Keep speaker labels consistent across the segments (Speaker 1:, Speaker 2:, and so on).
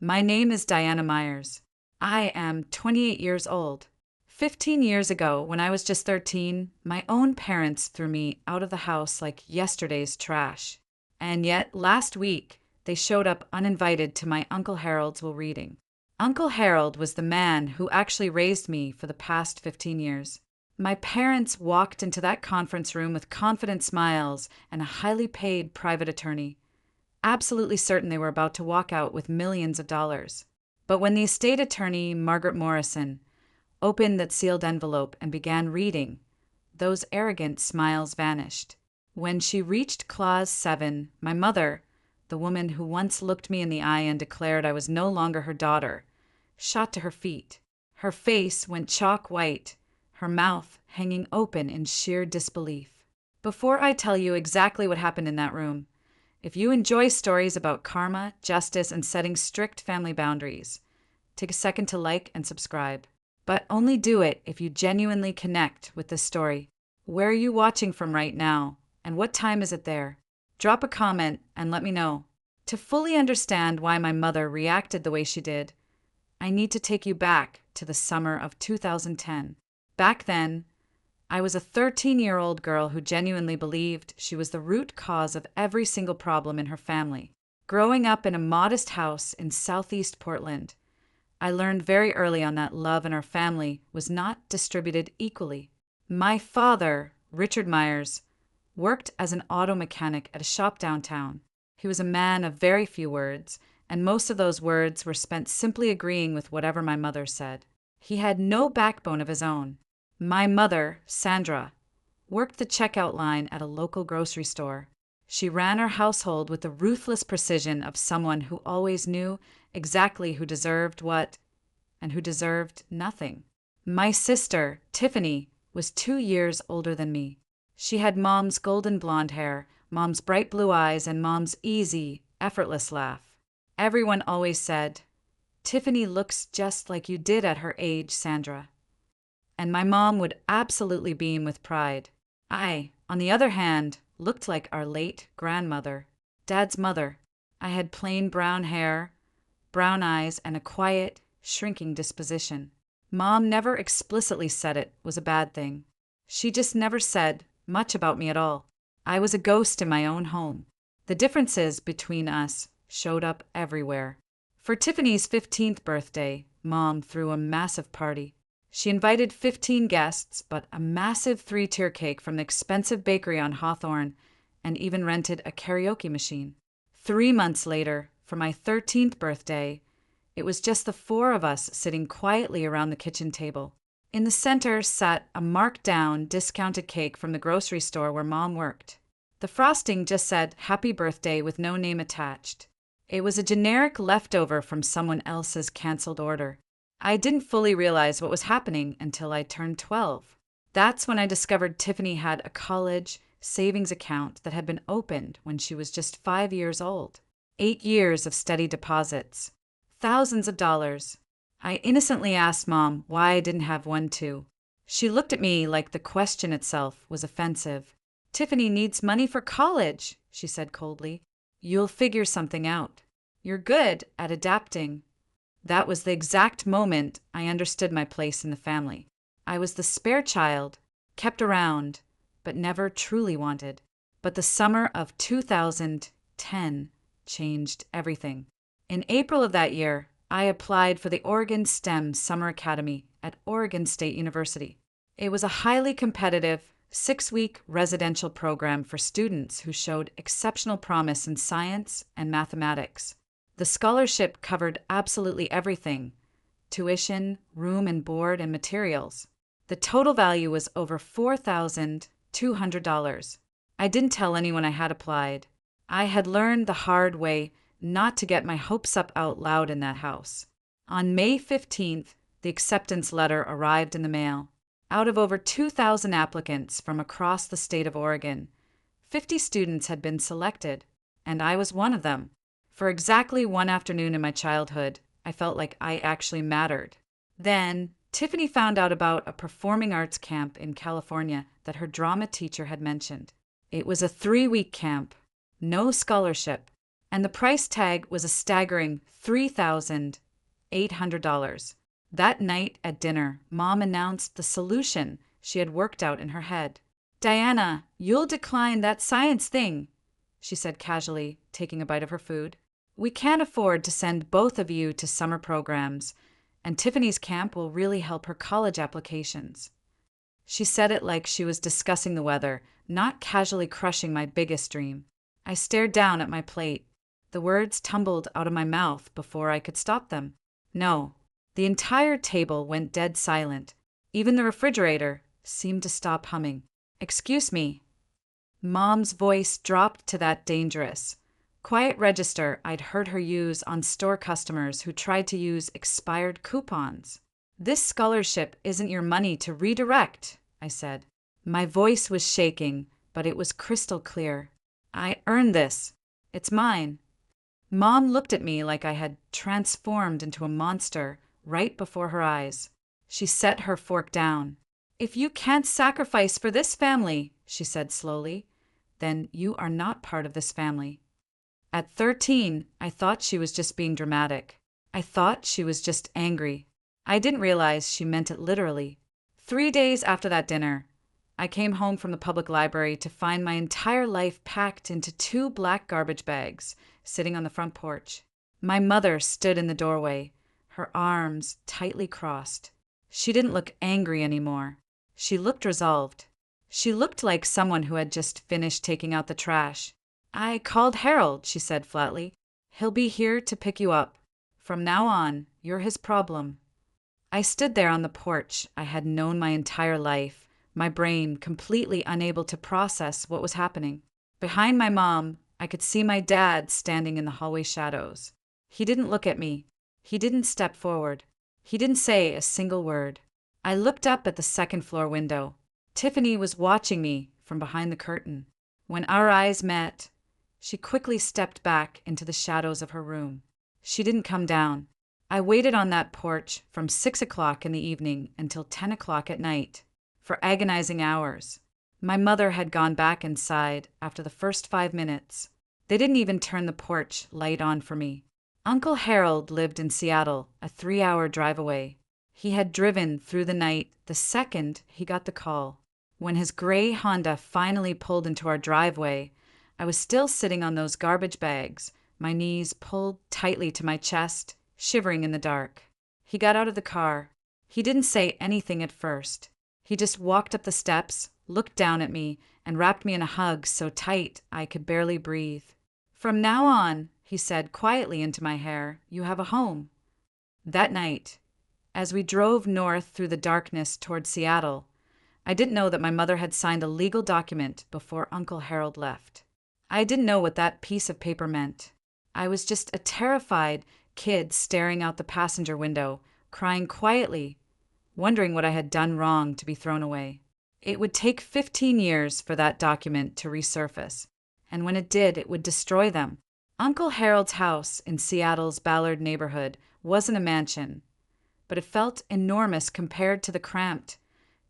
Speaker 1: My name is Diana Myers. I am 28 years old. 15 years ago, when I was just 13, my own parents threw me out of the house like yesterday's trash. And yet, last week, they showed up uninvited to my Uncle Harold's will reading. Uncle Harold was the man who actually raised me for the past 15 years. My parents walked into that conference room with confident smiles and a highly paid private attorney, absolutely certain they were about to walk out with millions of dollars. But when the estate attorney, Margaret Morrison, opened that sealed envelope and began reading, those arrogant smiles vanished. When she reached Clause 7, my mother, the woman who once looked me in the eye and declared I was no longer her daughter, shot to her feet. Her face went chalk white, her mouth hanging open in sheer disbelief. Before I tell you exactly what happened in that room, if you enjoy stories about karma, justice, and setting strict family boundaries, take a second to like and subscribe. But only do it if you genuinely connect with this story. Where are you watching from right now, and what time is it there? Drop a comment and let me know. To fully understand why my mother reacted the way she did, I need to take you back to the summer of 2010. Back then, I was a 13-year-old girl who genuinely believed she was the root cause of every single problem in her family. Growing up in a modest house in southeast Portland, I learned very early on that love in our family was not distributed equally. My father, Richard Myers, worked as an auto mechanic at a shop downtown. He was a man of very few words, and most of those words were spent simply agreeing with whatever my mother said. He had no backbone of his own. My mother, Sandra, worked the checkout line at a local grocery store. She ran her household with the ruthless precision of someone who always knew exactly who deserved what and who deserved nothing. My sister, Tiffany, was 2 years older than me. She had Mom's golden blonde hair, Mom's bright blue eyes, and Mom's easy, effortless laugh. Everyone always said, "Tiffany looks just like you did at her age, Sandra." And my mom would absolutely beam with pride. I, on the other hand, looked like our late grandmother, Dad's mother. I had plain brown hair, brown eyes, and a quiet, shrinking disposition. Mom never explicitly said it was a bad thing. She just never said much about me at all. I was a ghost in my own home. The differences between us showed up everywhere. For Tiffany's 15th birthday, Mom threw a massive party. She invited 15 guests, but a massive 3-tier cake from the expensive bakery on Hawthorne, and even rented a karaoke machine. 3 months later, for my 13th birthday, it was just the 4 of us sitting quietly around the kitchen table. In the center sat a marked-down, discounted cake from the grocery store where Mom worked. The frosting just said "Happy Birthday" with no name attached. It was a generic leftover from someone else's canceled order. I didn't fully realize what was happening until I turned 12. That's when I discovered Tiffany had a college savings account that had been opened when she was just 5 years old. 8 years of steady deposits. Thousands of dollars. I innocently asked Mom why I didn't have one too. She looked at me like the question itself was offensive. "Tiffany needs money for college," she said coldly. "You'll figure something out. You're good at adapting." That was the exact moment I understood my place in the family. I was the spare child, kept around, but never truly wanted. But the summer of 2010 changed everything. In April of that year, I applied for the Oregon STEM Summer Academy at Oregon State University. It was a highly competitive, 6-week residential program for students who showed exceptional promise in science and mathematics. The scholarship covered absolutely everything: tuition, room and board, and materials. The total value was over $4,200. I didn't tell anyone I had applied. I had learned the hard way not to get my hopes up out loud in that house. On May 15th, the acceptance letter arrived in the mail. Out of over 2,000 applicants from across the state of Oregon, 50 students had been selected, and I was one of them. For exactly one afternoon in my childhood, I felt like I actually mattered. Then, Tiffany found out about a performing arts camp in California that her drama teacher had mentioned. It was a 3-week camp, no scholarship, And the price tag was a staggering $3,800. That night at dinner, Mom announced the solution she had worked out in her head. "Diana, you'll decline that science thing," she said casually, taking a bite of her food. "We can't afford to send both of you to summer programs, and Tiffany's camp will really help her college applications." She said it like she was discussing the weather, not casually crushing my biggest dream. I stared down at my plate. The words tumbled out of my mouth before I could stop them. No. The entire table went dead silent. Even the refrigerator seemed to stop humming. "Excuse me." Mom's voice dropped to that dangerous, quiet register I'd heard her use on store customers who tried to use expired coupons. "This scholarship isn't your money to redirect," I said. My voice was shaking, but it was crystal clear. "I earned this. It's mine." Mom looked at me like I had transformed into a monster right before her eyes. She set her fork down. "If you can't sacrifice for this family," she said slowly, "then you are not part of this family." At 13, I thought she was just being dramatic. I thought she was just angry. I didn't realize she meant it literally. 3 days after that dinner, I came home from the public library to find my entire life packed into 2 black garbage bags sitting on the front porch. My mother stood in the doorway, her arms tightly crossed. She didn't look angry anymore. She looked resolved. She looked like someone who had just finished taking out the trash. "I called Harold," she said flatly. "He'll be here to pick you up. From now on, you're his problem." I stood there on the porch I had known my entire life, my brain completely unable to process what was happening. Behind my mom, I could see my dad standing in the hallway shadows. He didn't look at me. He didn't step forward. He didn't say a single word. I looked up at the second-floor window. Tiffany was watching me from behind the curtain. When our eyes met, she quickly stepped back into the shadows of her room. She didn't come down. I waited on that porch from 6 o'clock in the evening until 10 o'clock at night, for agonizing hours. My mother had gone back inside after the first 5 minutes. They didn't even turn the porch light on for me. Uncle Harold lived in Seattle, a 3-hour drive away. He had driven through the night the second he got the call. When his gray Honda finally pulled into our driveway, I was still sitting on those garbage bags, my knees pulled tightly to my chest, shivering in the dark. He got out of the car. He didn't say anything at first. He just walked up the steps, looked down at me, and wrapped me in a hug so tight I could barely breathe. "From now on," he said quietly into my hair, "you have a home." That night, as we drove north through the darkness toward Seattle, I didn't know that my mother had signed a legal document before Uncle Harold left. I didn't know what that piece of paper meant. I was just a terrified kid staring out the passenger window, crying quietly, wondering what I had done wrong to be thrown away. It would take 15 years for that document to resurface, and when it did, it would destroy them. Uncle Harold's house in Seattle's Ballard neighborhood wasn't a mansion, but it felt enormous compared to the cramped,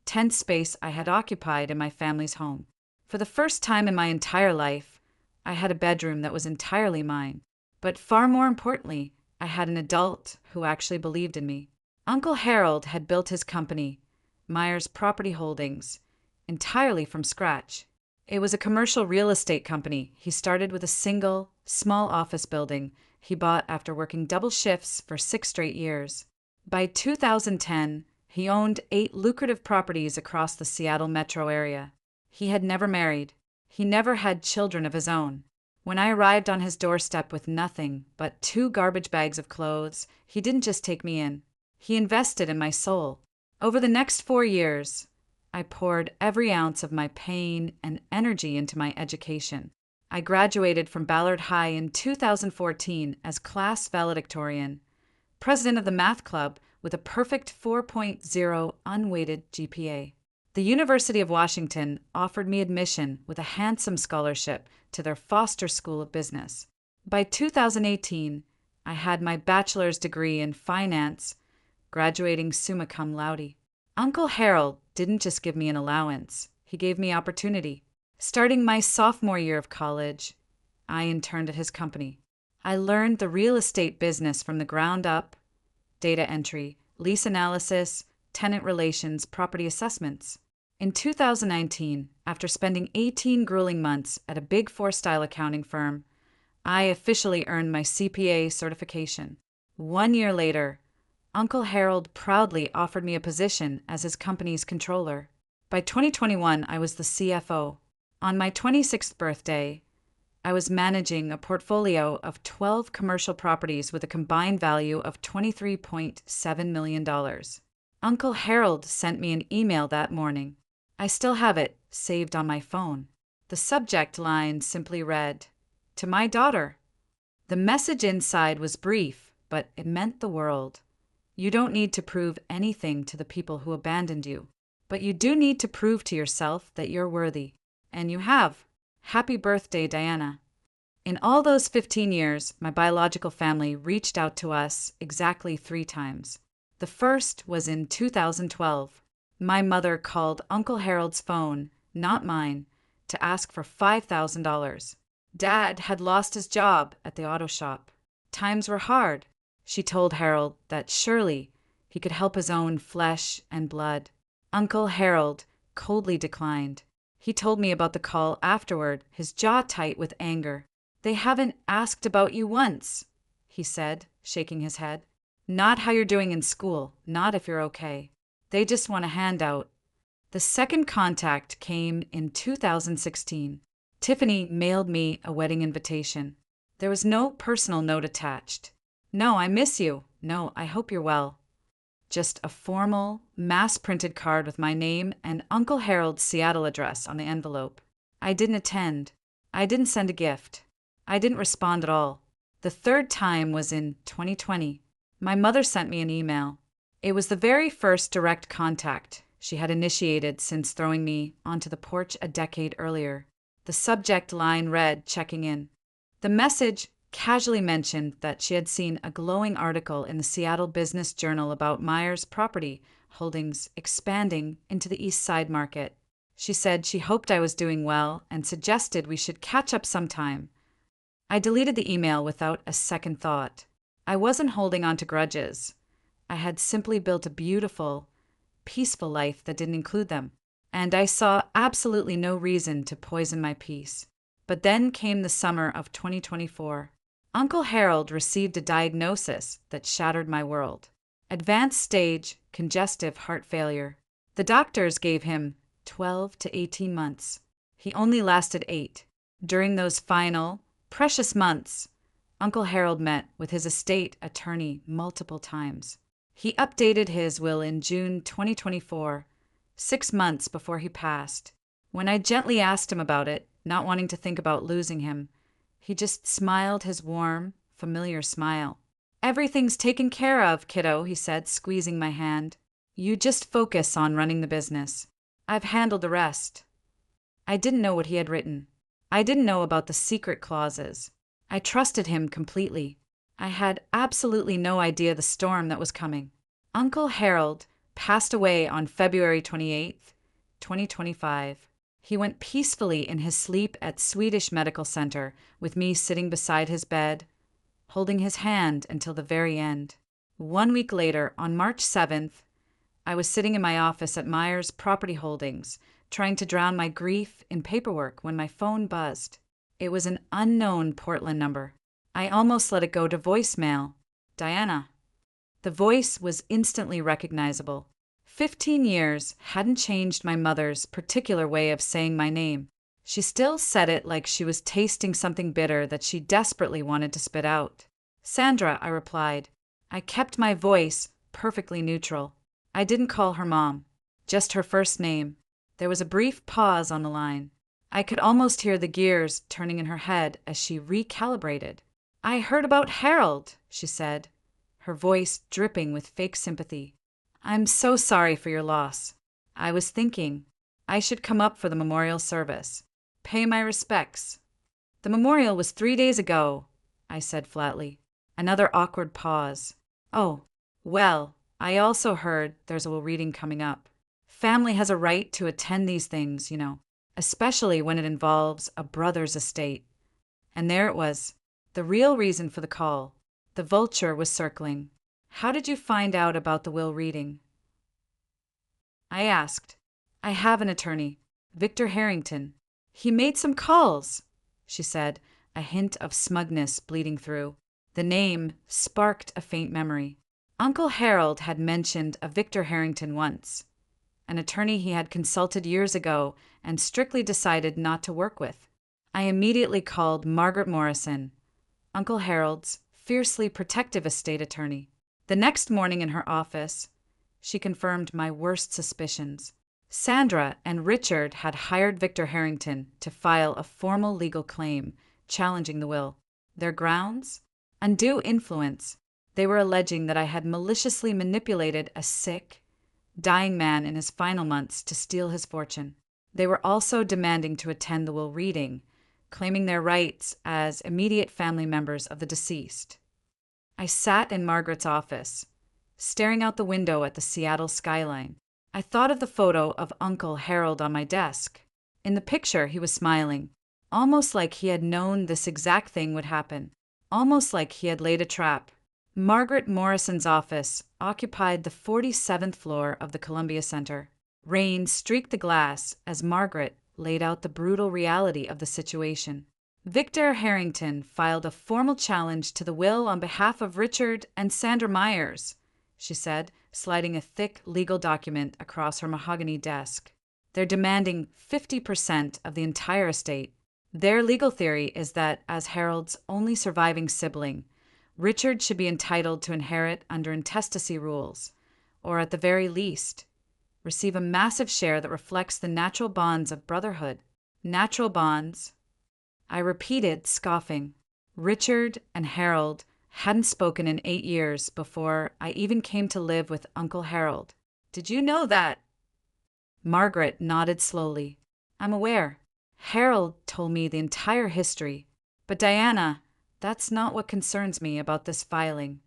Speaker 1: tent space I had occupied in my family's home. For the first time in my entire life, I had a bedroom that was entirely mine. But far more importantly, I had an adult who actually believed in me. Uncle Harold had built his company, Myers Property Holdings, entirely from scratch. It was a commercial real estate company he started with a single, small office building he bought after working double shifts for 6 straight years. By 2010, he owned 8 lucrative properties across the Seattle metro area. He had never married. He never had children of his own. When I arrived on his doorstep with nothing but 2 garbage bags of clothes, he didn't just take me in. He invested in my soul. Over the next 4 years, I poured every ounce of my pain and energy into my education. I graduated from Ballard High in 2014 as class valedictorian, president of the math club with a perfect 4.0 unweighted GPA. The University of Washington offered me admission with a handsome scholarship to their Foster School of Business. By 2018, I had my bachelor's degree in finance, graduating summa cum laude. Uncle Harold didn't just give me an allowance, he gave me opportunity. Starting my sophomore year of college, I interned at his company. I learned the real estate business from the ground up: data entry, lease analysis, tenant relations, property assessments. In 2019, after spending 18 grueling months at a Big Four style accounting firm, I officially earned my CPA certification. 1 year later, Uncle Harold proudly offered me a position as his company's controller. By 2021, I was the CFO. On my 26th birthday, I was managing a portfolio of 12 commercial properties with a combined value of $23.7 million. Uncle Harold sent me an email that morning. I still have it saved on my phone. The subject line simply read, "To my daughter." The message inside was brief, but it meant the world. You don't need to prove anything to the people who abandoned you, but you do need to prove to yourself that you're worthy. And you have. Happy birthday, Diana. In all those 15 years, my biological family reached out to us exactly 3 times. The first was in 2012. My mother called Uncle Harold's phone, not mine, to ask for $5,000. Dad had lost his job at the auto shop. Times were hard. She told Harold that surely he could help his own flesh and blood. Uncle Harold coldly declined. He told me about the call afterward, his jaw tight with anger. "They haven't asked about you once," he said, shaking his head. "Not how you're doing in school, not if you're okay. They just want a handout." The second contact came in 2016. Tiffany mailed me a wedding invitation. There was no personal note attached. "No, I miss you. No, I hope you're well." Just a formal, mass-printed card with my name and Uncle Harold's Seattle address on the envelope. I didn't attend. I didn't send a gift. I didn't respond at all. The third time was in 2020. My mother sent me an email. It was the very first direct contact she had initiated since throwing me onto the porch a decade earlier. The subject line read, "Checking in." The message casually mentioned that she had seen a glowing article in the Seattle Business Journal about Myers property holdings expanding into the East Side market. She said she hoped I was doing well and suggested we should catch up sometime. I deleted the email without a second thought. I wasn't holding on to grudges. I had simply built a beautiful, peaceful life that didn't include them, and I saw absolutely no reason to poison my peace. But then came the summer of 2024. Uncle Harold received a diagnosis that shattered my world. Advanced stage congestive heart failure. The doctors gave him 12 to 18 months. He only lasted 8. During those final, precious months, Uncle Harold met with his estate attorney multiple times. He updated his will in June 2024, 6 months before he passed. When I gently asked him about it, not wanting to think about losing him, he just smiled his warm, familiar smile. "Everything's taken care of, kiddo," he said, squeezing my hand. "You just focus on running the business. I've handled the rest." I didn't know what he had written. I didn't know about the secret clauses. I trusted him completely. I had absolutely no idea the storm that was coming. Uncle Harold passed away on February 28th, 2025. He went peacefully in his sleep at Swedish Medical Center, with me sitting beside his bed, holding his hand until the very end. 1 week later, on March 7th, I was sitting in my office at Myers Property Holdings, trying to drown my grief in paperwork when my phone buzzed. It was an unknown Portland number. I almost let it go to voicemail. "Diana." The voice was instantly recognizable. 15 years hadn't changed my mother's particular way of saying my name. She still said it like she was tasting something bitter that she desperately wanted to spit out. "Sandra," I replied. I kept my voice perfectly neutral. I didn't call her mom, just her first name. There was a brief pause on the line. I could almost hear the gears turning in her head as she recalibrated. "I heard about Harold," she said, her voice dripping with fake sympathy. "I'm so sorry for your loss. I was thinking I should come up for the memorial service. Pay my respects." "The memorial was 3 days ago," I said flatly. Another awkward pause. "Oh, well, I also heard there's a will reading coming up. Family has a right to attend these things, especially when it involves a brother's estate." And there it was. The real reason for the call. The vulture was circling. How did you find out about the will reading? I asked. I have an attorney, Victor Harrington. He made some calls, she said, a hint of smugness bleeding through. The name sparked a faint memory. Uncle Harold had mentioned a Victor Harrington once, an attorney he had consulted years ago and strictly decided not to work with. I immediately called Margaret Morrison, Uncle Harold's fiercely protective estate attorney. The next morning in her office, she confirmed my worst suspicions. Sandra and Richard had hired Victor Harrington to file a formal legal claim challenging the will. Their grounds? Undue influence. They were alleging that I had maliciously manipulated a sick, dying man in his final months to steal his fortune. They were also demanding to attend the will reading, claiming their rights as immediate family members of the deceased. I sat in Margaret's office, staring out the window at the Seattle skyline. I thought of the photo of Uncle Harold on my desk. In the picture, he was smiling, almost like he had known this exact thing would happen, almost like he had laid a trap. Margaret Morrison's office occupied the 47th floor of the Columbia Center. Rain streaked the glass as Margaret laid out the brutal reality of the situation. Victor Harrington filed a formal challenge to the will on behalf of Richard and Sandra Myers, she said, sliding a thick legal document across her mahogany desk. They're demanding 50% of the entire estate. Their legal theory is that, as Harold's only surviving sibling, Richard should be entitled to inherit under intestacy rules, or at the very least, receive a massive share that reflects the natural bonds of brotherhood. Natural bonds, I repeated, scoffing. Richard and Harold hadn't spoken in 8 years before I even came to live with Uncle Harold. Did you know that? Margaret nodded slowly. I'm aware. Harold told me the entire history. But Diana, that's not what concerns me about this filing.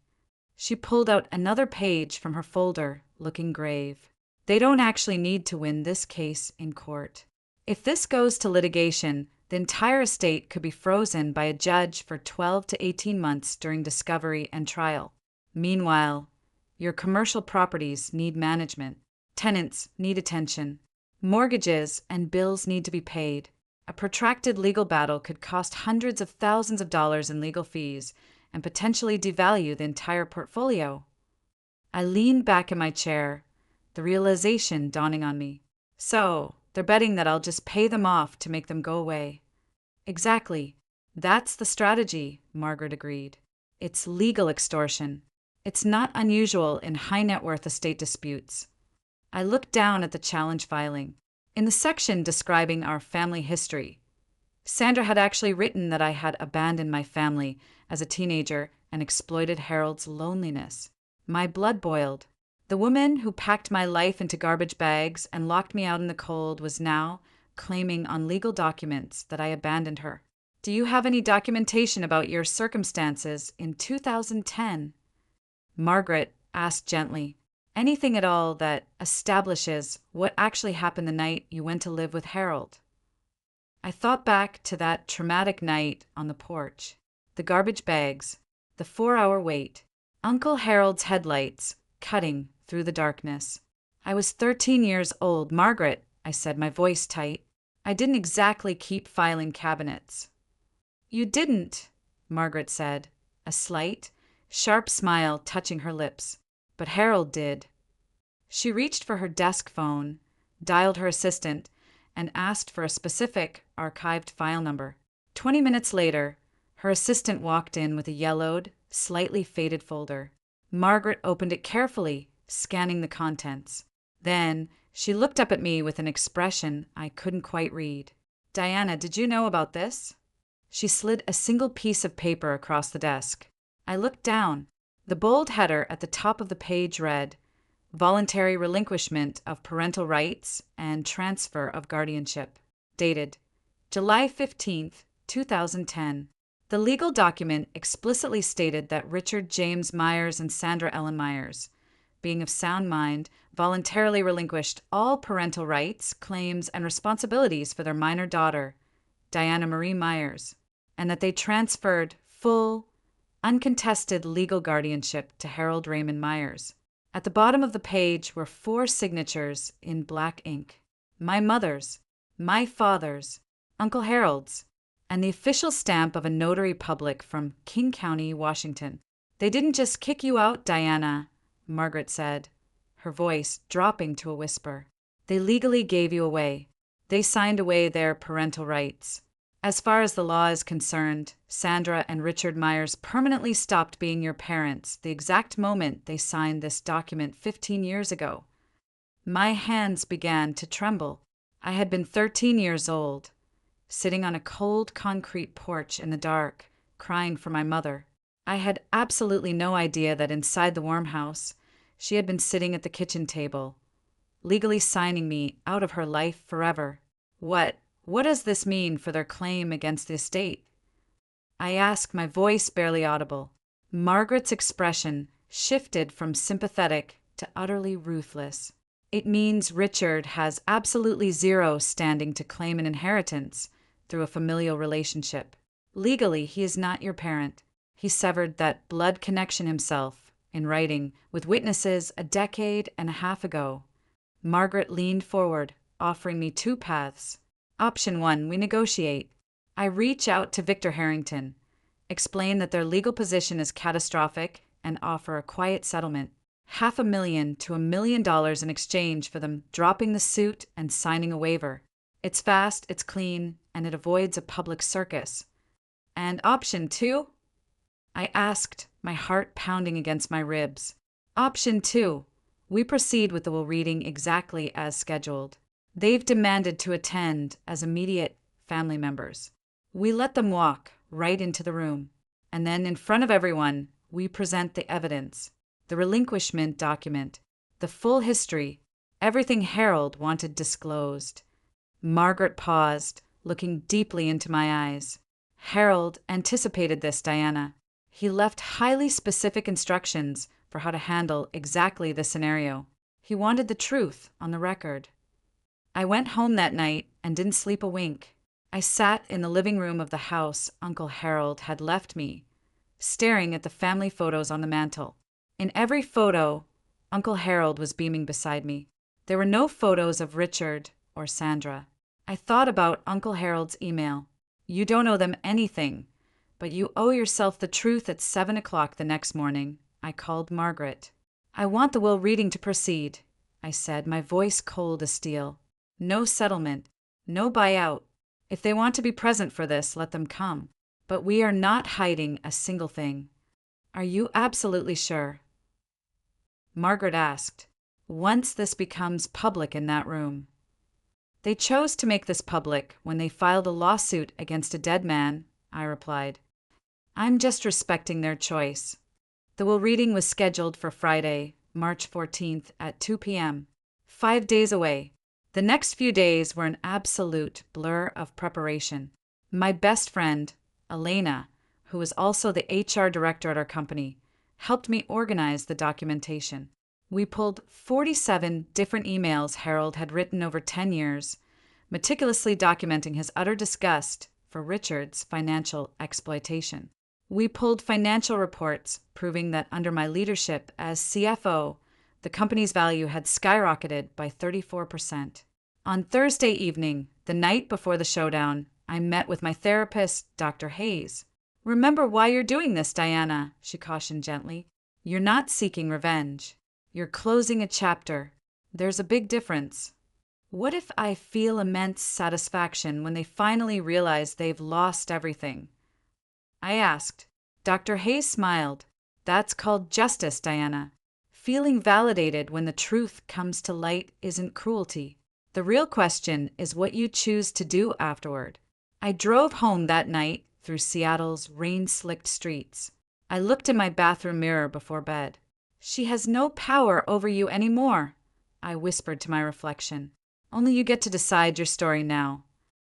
Speaker 1: She pulled out another page from her folder, looking grave. They don't actually need to win this case in court. If this goes to litigation, the entire estate could be frozen by a judge for 12 to 18 months during discovery and trial. Meanwhile, your commercial properties need management. Tenants need attention. Mortgages and bills need to be paid. A protracted legal battle could cost hundreds of thousands of dollars in legal fees and potentially devalue the entire portfolio. I leaned back in my chair, the realization dawning on me. So, they're betting that I'll just pay them off to make them go away. Exactly. That's the strategy, Margaret agreed. It's legal extortion. It's not unusual in high-net-worth estate disputes. I looked down at the challenge filing. In the section describing our family history, Sandra had actually written that I had abandoned my family as a teenager and exploited Harold's loneliness. My blood boiled. The woman who packed my life into garbage bags and locked me out in the cold was now claiming on legal documents that I abandoned her. Do you have any documentation about your circumstances in 2010? Margaret asked gently. Anything at all that establishes what actually happened the night you went to live with Harold? I thought back to that traumatic night on the porch. The garbage bags, the 4-hour wait, Uncle Harold's headlights cutting through the darkness. I was 13 years old, Margaret, I said, my voice tight. I didn't exactly keep filing cabinets. You didn't, Margaret said, a slight, sharp smile touching her lips. But Harold did. She reached for her desk phone, dialed her assistant, and asked for a specific archived file number. 20 minutes later, her assistant walked in with a yellowed, slightly faded folder. Margaret opened it carefully, scanning the contents. Then she looked up at me with an expression I couldn't quite read. Diana, did you know about this? She slid a single piece of paper across the desk. I looked down. The bold header at the top of the page read, Voluntary Relinquishment of Parental Rights and Transfer of Guardianship, dated July 15th, 2010. The legal document explicitly stated that Richard James Myers and Sandra Ellen Myers, being of sound mind, voluntarily relinquished all parental rights, claims, and responsibilities for their minor daughter, Diana Marie Myers, and that they transferred full, uncontested legal guardianship to Harold Raymond Myers. At the bottom of the page were 4 signatures in black ink: my mother's, my father's, Uncle Harold's, and the official stamp of a notary public from King County, Washington. "They didn't just kick you out, Diana," Margaret said, her voice dropping to a whisper. "They legally gave you away. They signed away their parental rights. As far as the law is concerned, Sandra and Richard Myers permanently stopped being your parents the exact moment they signed this document 15 years ago." My hands began to tremble. I had been 13 years old, sitting on a cold concrete porch in the dark, crying for my mother. I had absolutely no idea that inside the warm house, she had been sitting at the kitchen table, legally signing me out of her life forever. What does this mean for their claim against the estate?" I asked, my voice barely audible. Margaret's expression shifted from sympathetic to utterly ruthless. "It means Richard has absolutely zero standing to claim an inheritance through a familial relationship. Legally, he is not your parent. He severed that blood connection himself, in writing, with witnesses a decade and a half ago." Margaret leaned forward, offering me 2 paths. Option 1, we negotiate. I reach out to Victor Harrington, explain that their legal position is catastrophic, and offer a quiet settlement. $500,000 to $1 million in exchange for them dropping the suit and signing a waiver. It's fast, it's clean, and it avoids a public circus. "And option 2? I asked, my heart pounding against my ribs. "Option 2. We proceed with the will reading exactly as scheduled. They've demanded to attend as immediate family members. We let them walk right into the room, and then in front of everyone, we present the evidence, the relinquishment document, the full history, everything Harold wanted disclosed." Margaret paused, looking deeply into my eyes. "Harold anticipated this, Diana. He left highly specific instructions for how to handle exactly this scenario. He wanted the truth on the record." I went home that night and didn't sleep a wink. I sat in the living room of the house Uncle Harold had left me, staring at the family photos on the mantel. In every photo, Uncle Harold was beaming beside me. There were no photos of Richard or Sandra. I thought about Uncle Harold's email. "You don't owe them anything, but you owe yourself the truth at 7 o'clock the next morning." I called Margaret. "I want the will reading to proceed," I said, my voice cold as steel. "No settlement, no buyout. If they want to be present for this, let them come. But we are not hiding a single thing." "Are you absolutely sure?" Margaret asked. "Once this becomes public in that room." "They chose to make this public when they filed a lawsuit against a dead man," I replied. "I'm just respecting their choice." The will reading was scheduled for Friday, March 14th at 2 p.m. 5 days away. The next few days were an absolute blur of preparation. My best friend, Elena, who was also the HR director at our company, helped me organize the documentation. We pulled 47 different emails Harold had written over 10 years, meticulously documenting his utter disgust for Richard's financial exploitation. We pulled financial reports proving that under my leadership as CFO, the company's value had skyrocketed by 34%. On Thursday evening, the night before the showdown, I met with my therapist, Dr. Hayes. "Remember why you're doing this, Diana," she cautioned gently. "You're not seeking revenge. You're closing a chapter. There's a big difference. What if I feel immense satisfaction when they finally realize they've lost everything?" I asked. Dr. Hayes smiled. "That's called justice, Diana. Feeling validated when the truth comes to light isn't cruelty. The real question is what you choose to do afterward." I drove home that night through Seattle's rain-slicked streets. I looked in my bathroom mirror before bed. "She has no power over you anymore," I whispered to my reflection. "Only you get to decide your story now."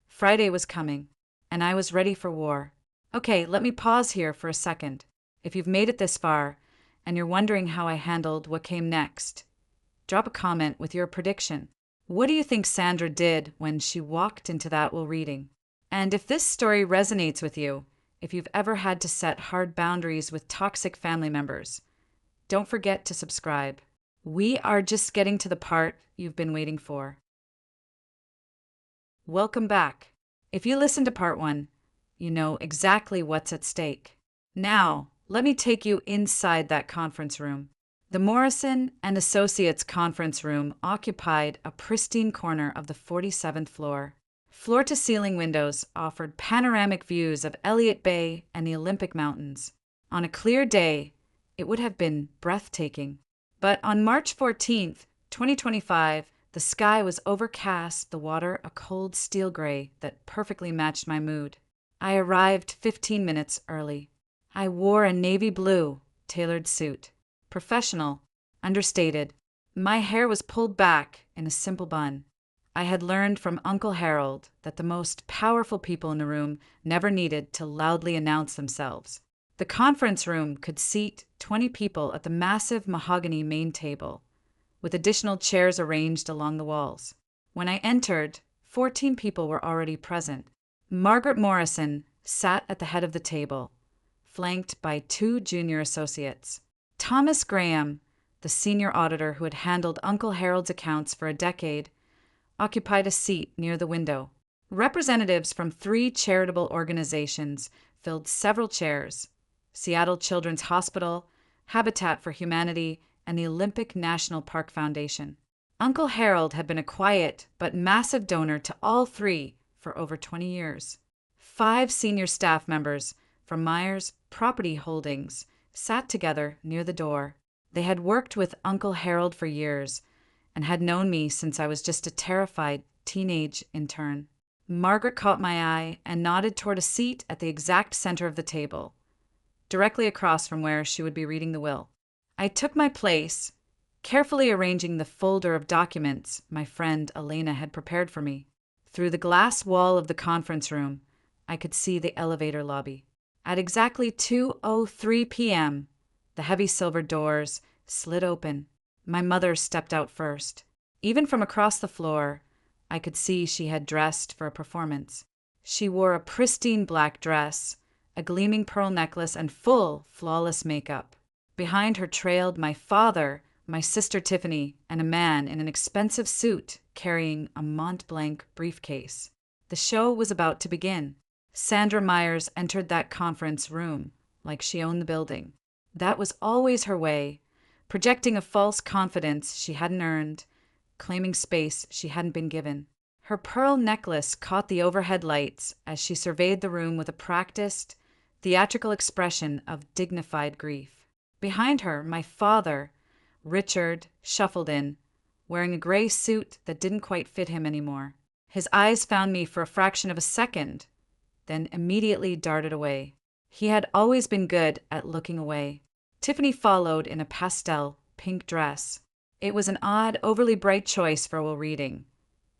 Speaker 1: Friday was coming, and I was ready for war. Okay, let me pause here for a second. If you've made it this far, and you're wondering how I handled what came next, drop a comment with your prediction. What do you think Sandra did when she walked into that will reading? And if this story resonates with you, if you've ever had to set hard boundaries with toxic family members. Don't forget to subscribe. We are just getting to the part you've been waiting for. Welcome back. If you listened to part 1, you know exactly what's at stake. Now, let me take you inside that conference room. The Morrison and Associates conference room occupied a pristine corner of the 47th floor. Floor-to-ceiling windows offered panoramic views of Elliott Bay and the Olympic Mountains. On a clear day, it would have been breathtaking. But on March 14th, 2025, the sky was overcast, the water a cold steel gray that perfectly matched my mood. I arrived 15 minutes early. I wore a navy blue, tailored suit. Professional, understated. My hair was pulled back in a simple bun. I had learned from Uncle Harold that the most powerful people in the room never needed to loudly announce themselves. The conference room could seat 20 people at the massive mahogany main table, with additional chairs arranged along the walls. When I entered, 14 people were already present. Margaret Morrison sat at the head of the table, flanked by 2 junior associates. Thomas Graham, the senior auditor who had handled Uncle Harold's accounts for a decade, occupied a seat near the window. Representatives from 3 charitable organizations filled several chairs: Seattle Children's Hospital, Habitat for Humanity, and the Olympic National Park Foundation. Uncle Harold had been a quiet but massive donor to all 3 for over 20 years. 5 senior staff members from Myers Property Holdings sat together near the door. They had worked with Uncle Harold for years and had known me since I was just a terrified teenage intern. Margaret caught my eye and nodded toward a seat at the exact center of the table, directly across from where she would be reading the will. I took my place, carefully arranging the folder of documents my friend Elena had prepared for me. Through the glass wall of the conference room, I could see the elevator lobby. At exactly 2:03 p.m., the heavy silver doors slid open. My mother stepped out first. Even from across the floor, I could see she had dressed for a performance. She wore a pristine black dress, a gleaming pearl necklace, and full, flawless makeup. Behind her trailed my father, my sister Tiffany, and a man in an expensive suit carrying a Mont Blanc briefcase. The show was about to begin. Sandra Myers entered that conference room like she owned the building. That was always her way, projecting a false confidence she hadn't earned, claiming space she hadn't been given. Her pearl necklace caught the overhead lights as she surveyed the room with a practiced, theatrical expression of dignified grief. Behind her, my father, Richard, shuffled in, wearing a gray suit that didn't quite fit him anymore. His eyes found me for a fraction of a second, then immediately darted away. He had always been good at looking away. Tiffany followed in a pastel pink dress. It was an odd, overly bright choice for a reading,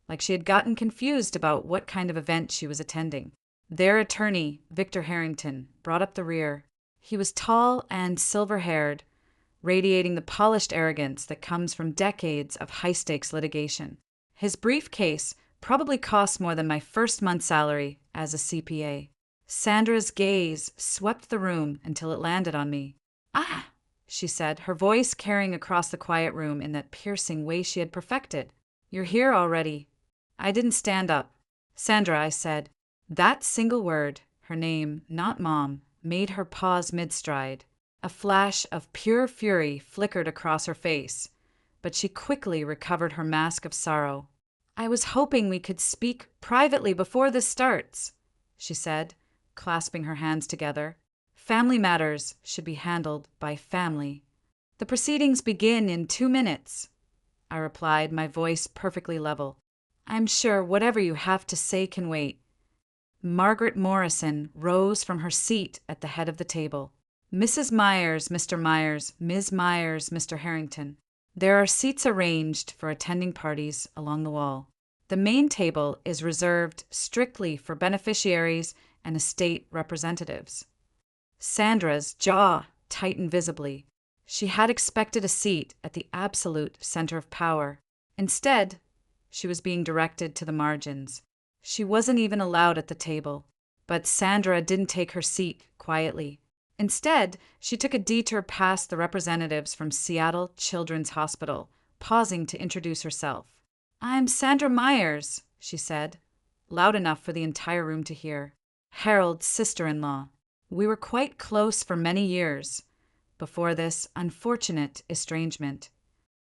Speaker 1: like she had gotten confused about what kind of event she was attending. Their attorney, Victor Harrington, brought up the rear. He was tall and silver-haired, radiating the polished arrogance that comes from decades of high-stakes litigation. His briefcase probably cost more than my first month's salary as a CPA. Sandra's gaze swept the room until it landed on me. "Ah," she said, her voice carrying across the quiet room in that piercing way she had perfected. "You're here already." I didn't stand up. "Sandra," I said. That single word, her name, not Mom, made her pause mid-stride. A flash of pure fury flickered across her face, but she quickly recovered her mask of sorrow. "I was hoping we could speak privately before this starts," she said, clasping her hands together. "Family matters should be handled by family." "The proceedings begin in 2 minutes," I replied, my voice perfectly level. "I'm sure whatever you have to say can wait." Margaret Morrison rose from her seat at the head of the table. "Mrs. Myers, Mr. Myers, Ms. Myers, Mr. Harrington." There are seats arranged for attending parties along the wall. The main table is reserved strictly for beneficiaries and estate representatives. Sandra's jaw tightened visibly. She had expected a seat at the absolute center of power. Instead, she was being directed to the margins. She wasn't even allowed at the table. But Sandra didn't take her seat quietly. Instead, she took a detour past the representatives from Seattle Children's Hospital, pausing to introduce herself. "I'm Sandra Myers," she said, loud enough for the entire room to hear. "Harold's sister-in-law. We were quite close for many years, before this unfortunate estrangement."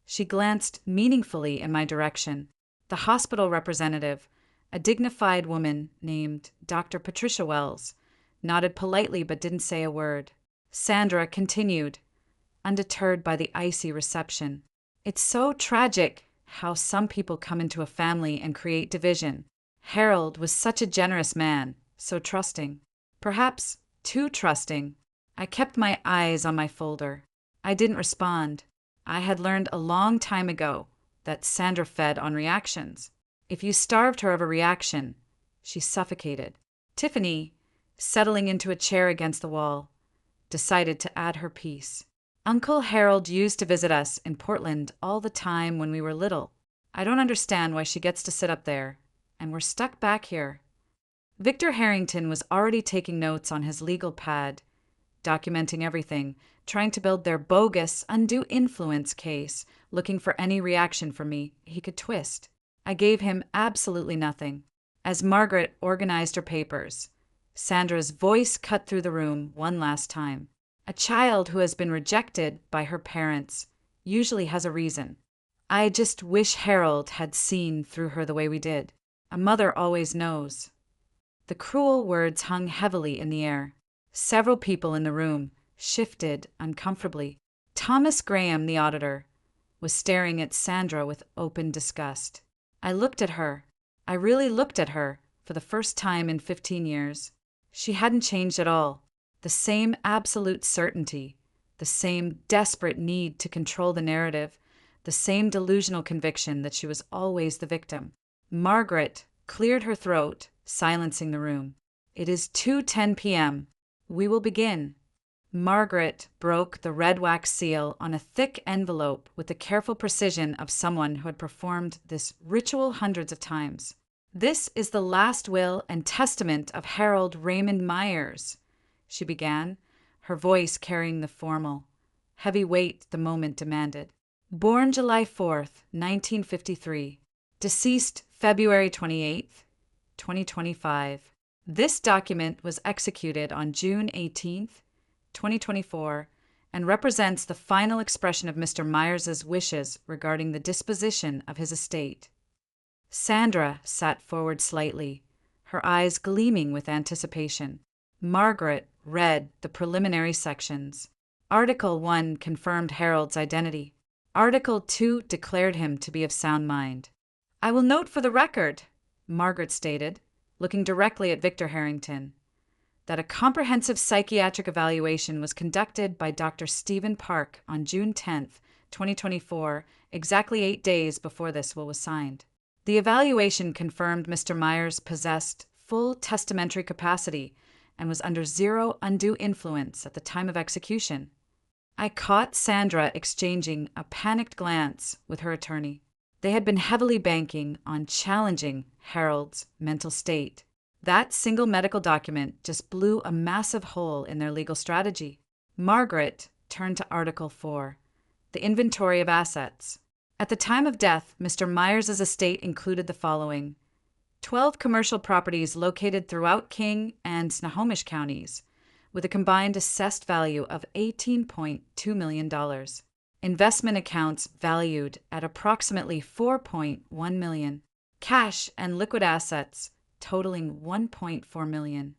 Speaker 1: She glanced meaningfully in my direction. The hospital representative, a dignified woman named Dr. Patricia Wells, nodded politely but didn't say a word. Sandra continued, undeterred by the icy reception. "It's so tragic how some people come into a family and create division. Harold was such a generous man, so trusting. Perhaps too trusting." I kept my eyes on my folder. I didn't respond. I had learned a long time ago that Sandra fed on reactions. If you starved her of a reaction, she suffocated. Tiffany, settling into a chair against the wall, decided to add her piece. "Uncle Harold used to visit us in Portland all the time when we were little. I don't understand why she gets to sit up there, and we're stuck back here." Victor Harrington was already taking notes on his legal pad, documenting everything, trying to build their bogus, undue influence case, looking for any reaction from me he could twist. I gave him absolutely nothing. As Margaret organized her papers, Sandra's voice cut through the room one last time. "A child who has been rejected by her parents usually has a reason. I just wish Harold had seen through her the way we did. A mother always knows." The cruel words hung heavily in the air. Several people in the room shifted uncomfortably. Thomas Graham, the auditor, was staring at Sandra with open disgust. I looked at her. I really looked at her for the first time in 15 years. She hadn't changed at all. The same absolute certainty, the same desperate need to control the narrative, the same delusional conviction that she was always the victim. Margaret cleared her throat, silencing the room. "It is 2:10 p.m. We will begin." Margaret broke the red wax seal on a thick envelope with the careful precision of someone who had performed this ritual hundreds of times. "This is the last will and testament of Harold Raymond Myers," she began, her voice carrying the formal, heavy weight the moment demanded. "Born July 4th, 1953. Deceased February 28th, 2025. This document was executed on June 18th, 2024, and represents the final expression of Mr. Myers's wishes regarding the disposition of his estate." Sandra sat forward slightly, her eyes gleaming with anticipation. Margaret read the preliminary sections. Article 1 confirmed Harold's identity. Article 2 declared him to be of sound mind. "I will note for the record," Margaret stated, looking directly at Victor Harrington, "that a comprehensive psychiatric evaluation was conducted by Dr. Stephen Park on June 10th, 2024, exactly 8 days before this will was signed. The evaluation confirmed Mr. Myers possessed full testamentary capacity and was under zero undue influence at the time of execution." I caught Sandra exchanging a panicked glance with her attorney. They had been heavily banking on challenging Harold's mental state. That single medical document just blew a massive hole in their legal strategy. Margaret turned to Article 4, the inventory of assets. At the time of death, Mr. Myers's estate included the following: 12 commercial properties located throughout King and Snohomish counties, with a combined assessed value of $18.2 million. Investment accounts valued at approximately $4.1 million. Cash and liquid assets totaling $1.4 million.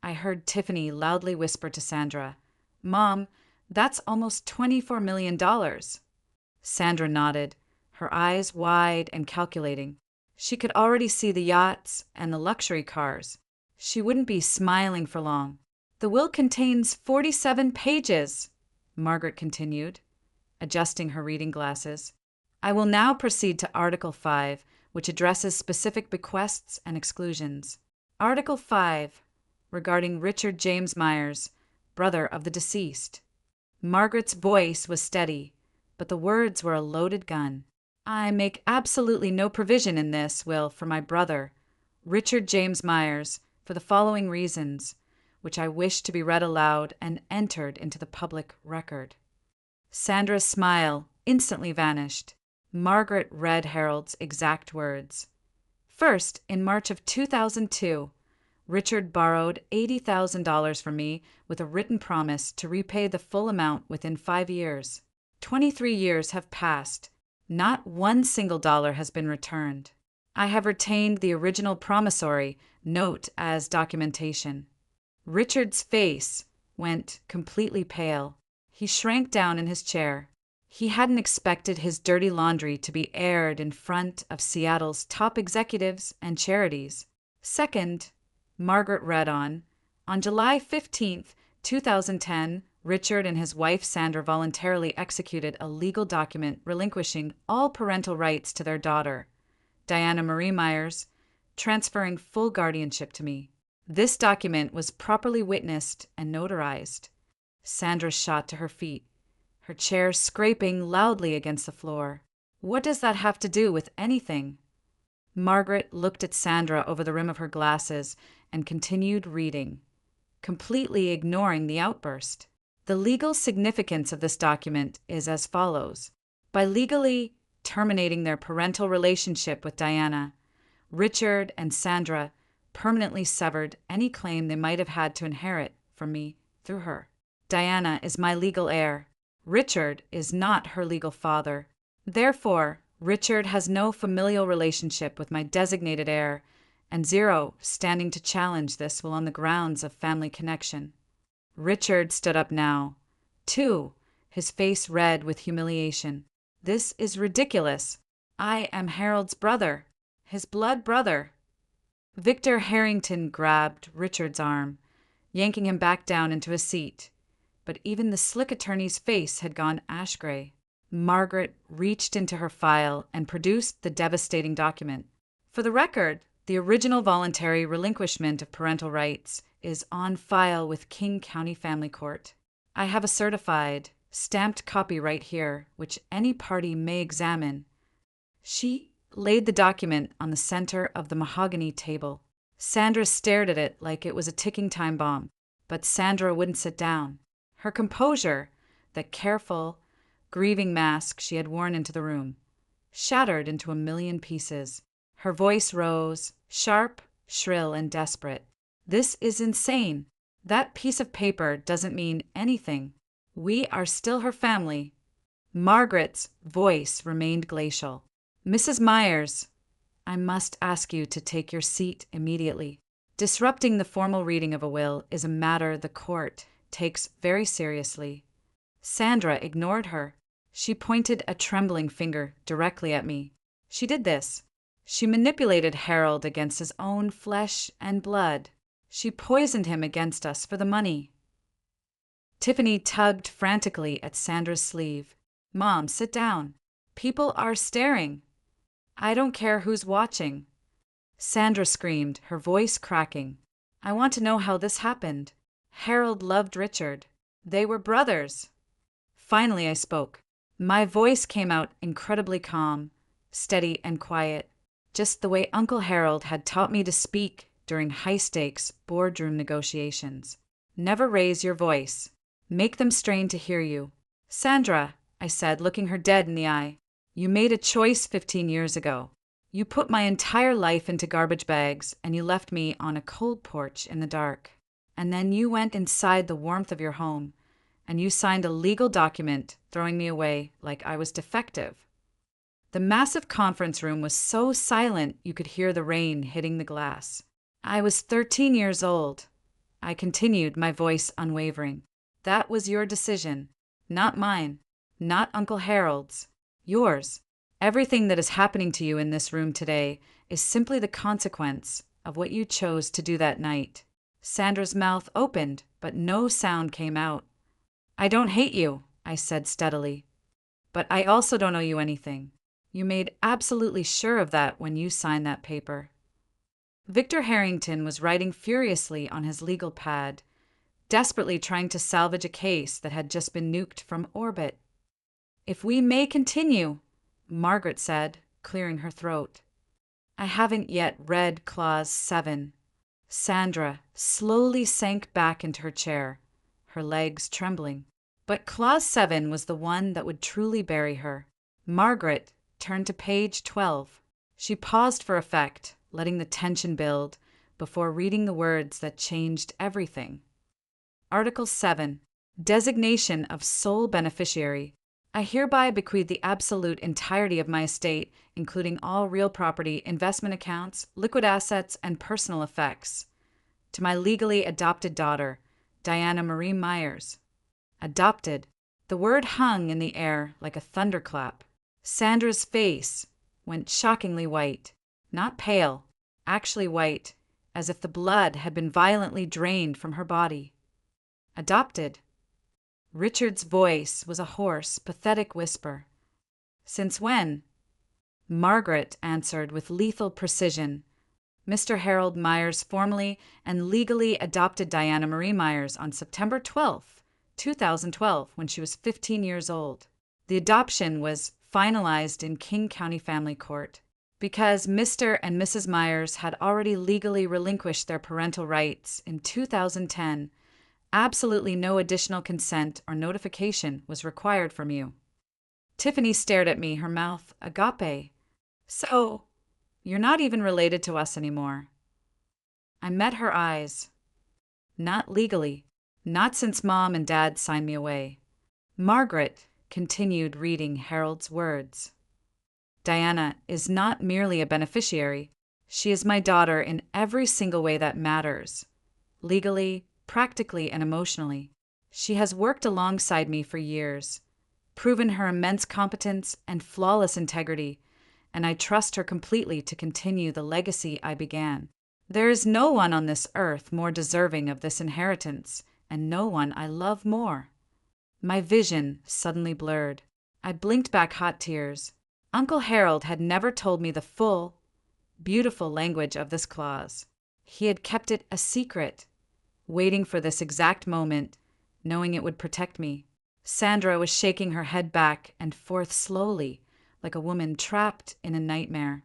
Speaker 1: I heard Tiffany loudly whisper to Sandra, "Mom, that's almost $24 million. Sandra nodded, her eyes wide and calculating. She could already see the yachts and the luxury cars. She wouldn't be smiling for long. "The will contains 47 pages," Margaret continued, adjusting her reading glasses. "I will now proceed to Article 5, which addresses specific bequests and exclusions. Article 5, regarding Richard James Myers, brother of the deceased." Margaret's voice was steady, but the words were a loaded gun. "I make absolutely no provision in this will for my brother, Richard James Myers, for the following reasons, which I wish to be read aloud and entered into the public record. Sandra's smile instantly vanished. Margaret read Harold's exact words. First, in March of 2002, Richard borrowed $80,000 from me with a written promise to repay the full amount within 5 years. 23 years have passed. Not one single dollar has been returned. I have retained the original promissory note as documentation. Richard's face went completely pale. He shrank down in his chair. He hadn't expected his dirty laundry to be aired in front of Seattle's top executives and charities. Second, Margaret read on July 15th, 2010, Richard and his wife Sandra voluntarily executed a legal document relinquishing all parental rights to their daughter, Diana Marie Myers, transferring full guardianship to me. This document was properly witnessed and notarized. Sandra shot to her feet, her chair scraping loudly against the floor. What does that have to do with anything? Margaret looked at Sandra over the rim of her glasses and continued reading, completely ignoring the outburst. The legal significance of this document is as follows. By legally terminating their parental relationship with Diana, Richard and Sandra permanently severed any claim they might have had to inherit from me through her. Diana is my legal heir. Richard is not her legal father. Therefore, Richard has no familial relationship with my designated heir, and zero standing to challenge this while on the grounds of family connection. Richard stood up now, too, his face red with humiliation. This is ridiculous. I am Harold's brother, his blood brother. Victor Harrington grabbed Richard's arm, yanking him back down into a seat. But even the slick attorney's face had gone ash-gray. Margaret reached into her file and produced the devastating document. For the record, the original voluntary relinquishment of parental rights is on file with King County Family Court. I have a certified, stamped copy right here, which any party may examine. She laid the document on the center of the mahogany table. Sandra stared at it like it was a ticking time bomb, but Sandra wouldn't sit down. Her composure, that careful, grieving mask she had worn into the room, shattered into a million pieces. Her voice rose, sharp, shrill, and desperate. This is insane. That piece of paper doesn't mean anything. We are still her family. Margaret's voice remained glacial. Mrs. Myers, I must ask you to take your seat immediately. Disrupting the formal reading of a will is a matter the court takes very seriously. Sandra ignored her. She pointed a trembling finger directly at me. She did this. She manipulated Harold against his own flesh and blood. She poisoned him against us for the money. Tiffany tugged frantically at Sandra's sleeve. Mom, sit down. People are staring. I don't care who's watching. Sandra screamed, her voice cracking. I want to know how this happened. Harold loved Richard. They were brothers. Finally, I spoke. My voice came out incredibly calm, steady and quiet, just the way Uncle Harold had taught me to speak during high-stakes boardroom negotiations. Never raise your voice. Make them strain to hear you. Sandra, I said, looking her dead in the eye, you made a choice 15 years ago. You put my entire life into garbage bags and you left me on a cold porch in the dark. And then you went inside the warmth of your home and you signed a legal document throwing me away like I was defective. The massive conference room was so silent you could hear the rain hitting the glass. I was 13 years old. I continued, my voice unwavering. That was your decision, not mine, not Uncle Harold's, yours. Everything that is happening to you in this room today is simply the consequence of what you chose to do that night. Sandra's mouth opened, but no sound came out. I don't hate you, I said steadily. But I also don't owe you anything. You made absolutely sure of that when you signed that paper. Victor Harrington was writing furiously on his legal pad, desperately trying to salvage a case that had just been nuked from orbit. If we may continue, Margaret said, clearing her throat. I haven't yet read Clause 7. Sandra slowly sank back into her chair, her legs trembling. But Clause 7 was the one that would truly bury her. Margaret turned to page 12. She paused for effect, letting the tension build, before reading the words that changed everything. Article 7. Designation of sole beneficiary. I hereby bequeath the absolute entirety of my estate, including all real property, investment accounts, liquid assets, and personal effects, to my legally adopted daughter, Diana Marie Myers. Adopted. The word hung in the air like a thunderclap. Sandra's face went shockingly white. Not pale, actually white, as if the blood had been violently drained from her body. Adopted. Richard's voice was a hoarse, pathetic whisper. Since when? Margaret answered with lethal precision. Mr. Harold Myers formally and legally adopted Diana Marie Myers on September 12th, 2012, when she was 15 years old. The adoption was finalized in King County Family Court. Because Mr. and Mrs. Myers had already legally relinquished their parental rights in 2010, absolutely no additional consent or notification was required from you. Tiffany stared at me, her mouth agape. So, you're not even related to us anymore. I met her eyes. Not legally. Not since Mom and Dad signed me away. Margaret continued reading Harold's words. Diana is not merely a beneficiary. She is my daughter in every single way that matters. Legally, practically, and emotionally. She has worked alongside me for years, proven her immense competence and flawless integrity, and I trust her completely to continue the legacy I began. There is no one on this earth more deserving of this inheritance, and no one I love more. My vision suddenly blurred. I blinked back hot tears. Uncle Harold had never told me the full, beautiful language of this clause. He had kept it a secret, waiting for this exact moment, knowing it would protect me. Sandra was shaking her head back and forth slowly, like a woman trapped in a nightmare.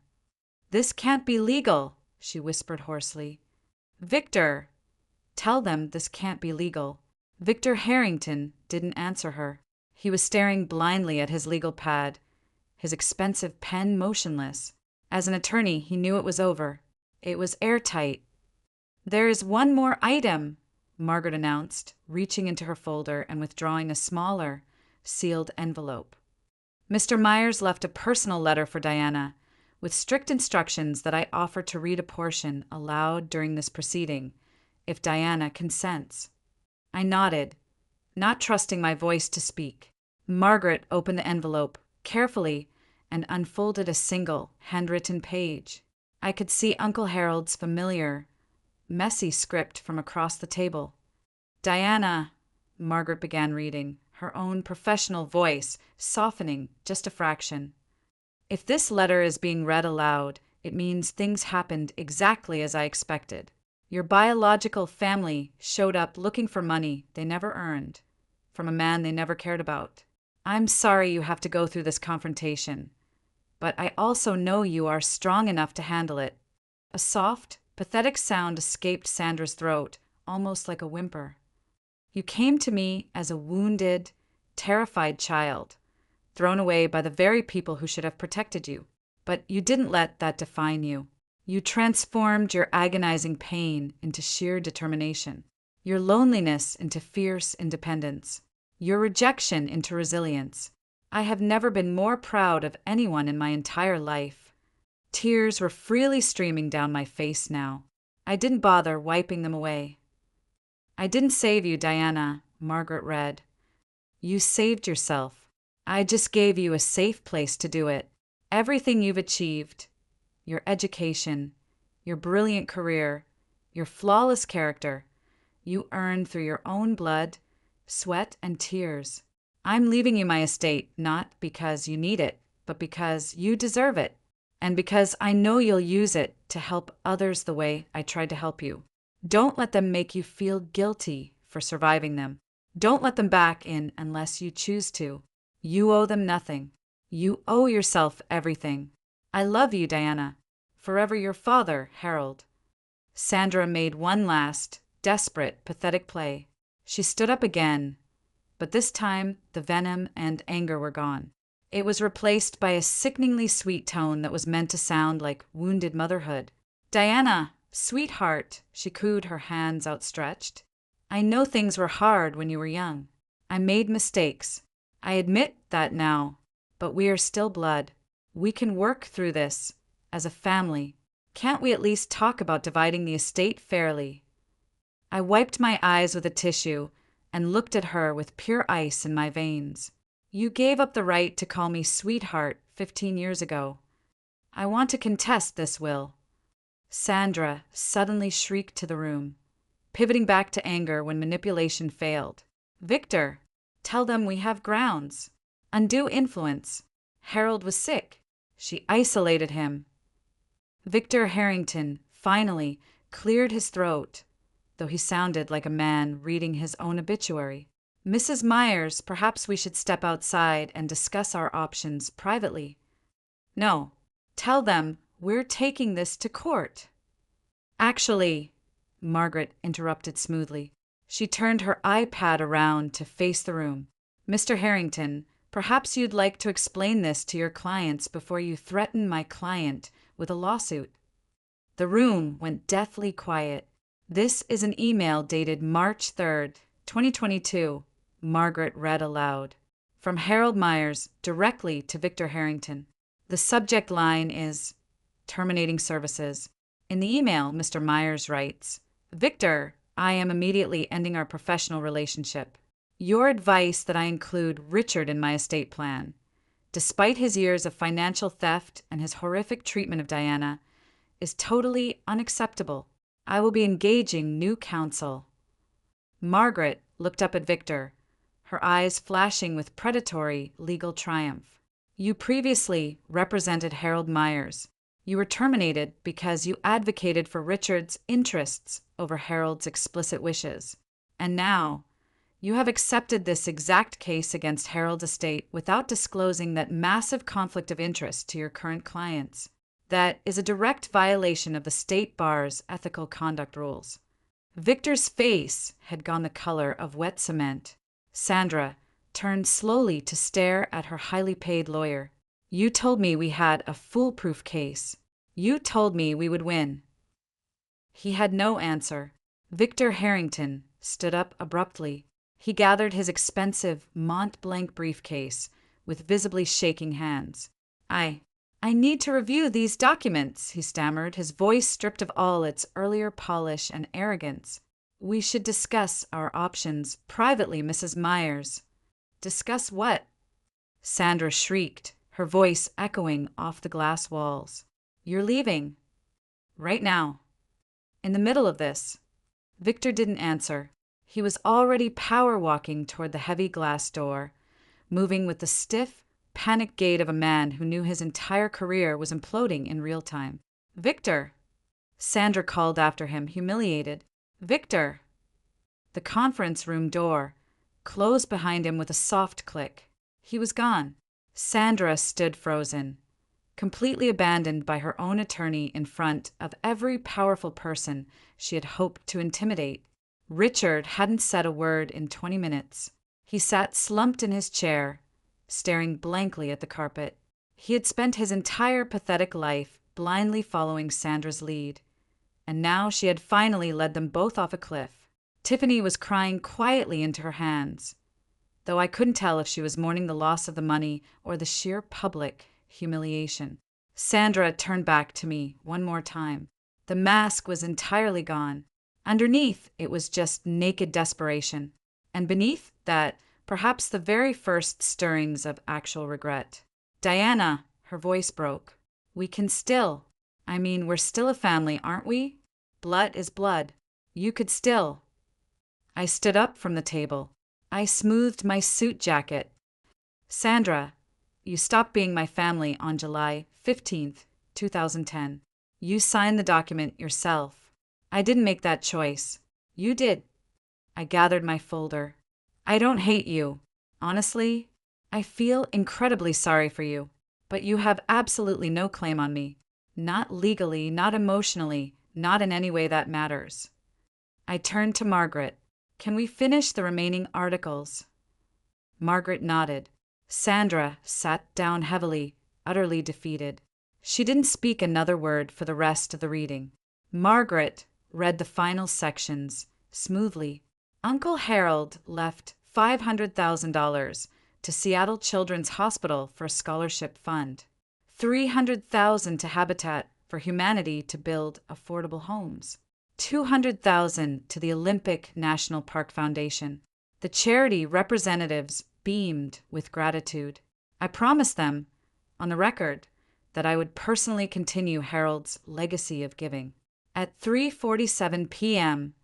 Speaker 1: This can't be legal, she whispered hoarsely. Victor! Tell them this can't be legal. Victor Harrington didn't answer her. He was staring blindly at his legal pad, his expensive pen motionless. As an attorney, he knew it was over. It was airtight. There is one more item, Margaret announced, reaching into her folder and withdrawing a smaller, sealed envelope. Mr. Myers left a personal letter for Diana, with strict instructions that I offer to read a portion aloud during this proceeding, if Diana consents. I nodded, not trusting my voice to speak. Margaret opened the envelope carefully and unfolded a single, handwritten page. I could see Uncle Harold's familiar, messy script from across the table. Diana, Margaret began reading, her own professional voice softening just a fraction. If this letter is being read aloud, it means things happened exactly as I expected. Your biological family showed up looking for money they never earned, from a man they never cared about. I'm sorry you have to go through this confrontation, but I also know you are strong enough to handle it. A soft, pathetic sound escaped Sandra's throat, almost like a whimper. You came to me as a wounded, terrified child, thrown away by the very people who should have protected you. But you didn't let that define you. You transformed your agonizing pain into sheer determination, your loneliness into fierce independence, your rejection into resilience. I have never been more proud of anyone in my entire life. Tears were freely streaming down my face now. I didn't bother wiping them away. I didn't save you, Diana, Margaret read. You saved yourself. I just gave you a safe place to do it. Everything you've achieved, your education, your brilliant career, your flawless character, you earned through your own blood, sweat, and tears. I'm leaving you my estate not because you need it, but because you deserve it, and because I know you'll use it to help others the way I tried to help you. Don't let them make you feel guilty for surviving them. Don't let them back in unless you choose to. You owe them nothing. You owe yourself everything. I love you, Diana. Forever your father, Harold. Sandra made one last, desperate, pathetic play. She stood up again, but this time the venom and anger were gone. It was replaced by a sickeningly sweet tone that was meant to sound like wounded motherhood. "Diana, sweetheart," she cooed, her hands outstretched. "I know things were hard when you were young. I made mistakes. I admit that now. But we are still blood. We can work through this, as a family. Can't we at least talk about dividing the estate fairly?" I wiped my eyes with a tissue and looked at her with pure ice in my veins. "You gave up the right to call me sweetheart 15 years ago. I want to contest this will." Sandra suddenly shrieked to the room, pivoting back to anger when manipulation failed. "Victor, tell them we have grounds. Undue influence. Harold was sick. She isolated him." Victor Harrington finally cleared his throat, though he sounded like a man reading his own obituary. "Mrs. Myers, perhaps we should step outside and discuss our options privately." "No, tell them we're taking this to court." "Actually," Margaret interrupted smoothly. She turned her iPad around to face the room. "Mr. Harrington, perhaps you'd like to explain this to your clients before you threaten my client with a lawsuit." The room went deathly quiet. "This is an email dated March 3rd, 2022, Margaret read aloud. "From Harold Myers, directly to Victor Harrington. The subject line is terminating services. In the email, Mr. Myers writes, 'Victor, I am immediately ending our professional relationship. Your advice that I include Richard in my estate plan, despite his years of financial theft and his horrific treatment of Diana, is totally unacceptable. I will be engaging new counsel.'" Margaret looked up at Victor, her eyes flashing with predatory legal triumph. "You previously represented Harold Myers. You were terminated because you advocated for Richard's interests over Harold's explicit wishes. And now, you have accepted this exact case against Harold's estate without disclosing that massive conflict of interest to your current clients. That is a direct violation of the state bar's ethical conduct rules." Victor's face had gone the color of wet cement. Sandra turned slowly to stare at her highly paid lawyer. "You told me we had a foolproof case. You told me we would win." He had no answer. Victor Harrington stood up abruptly. He gathered his expensive Mont Blanc briefcase with visibly shaking hands. I need to review these documents," he stammered, his voice stripped of all its earlier polish and arrogance. "We should discuss our options privately, Mrs. Myers." "Discuss what?" Sandra shrieked, her voice echoing off the glass walls. "You're leaving. Right now. In the middle of this." Victor didn't answer. He was already power-walking toward the heavy glass door, moving with the stiff, panicked gait of a man who knew his entire career was imploding in real time. "Victor!" Sandra called after him, humiliated. "Victor!" The conference room door closed behind him with a soft click. He was gone. Sandra stood frozen, completely abandoned by her own attorney in front of every powerful person she had hoped to intimidate. Richard hadn't said a word in 20 minutes. He sat slumped in his chair, staring blankly at the carpet. He had spent his entire pathetic life blindly following Sandra's lead, and now she had finally led them both off a cliff. Tiffany was crying quietly into her hands, though I couldn't tell if she was mourning the loss of the money or the sheer public humiliation. Sandra turned back to me one more time. The mask was entirely gone. Underneath, it was just naked desperation, and beneath that, perhaps the very first stirrings of actual regret. "Diana," her voice broke. "We can still. We're still a family, aren't we? Blood is blood. You could still." I stood up from the table. I smoothed my suit jacket. "Sandra, you stopped being my family on July 15th, 2010. You signed the document yourself. I didn't make that choice. You did." I gathered my folder. "I don't hate you. Honestly, I feel incredibly sorry for you, but you have absolutely no claim on me. Not legally, not emotionally, not in any way that matters. I turned to Margaret. Can we finish the remaining articles? Margaret nodded. Sandra sat down heavily, utterly defeated. She didn't speak another word for the rest of the reading. Margaret read the final sections smoothly. Uncle Harold left $500,000 to Seattle Children's Hospital for a scholarship fund, $300,000 to Habitat for Humanity to build affordable homes, $200,000 to the Olympic National Park Foundation. The charity representatives beamed with gratitude. I promised them, on the record, that I would personally continue Harold's legacy of giving. At 3:47 p.m.,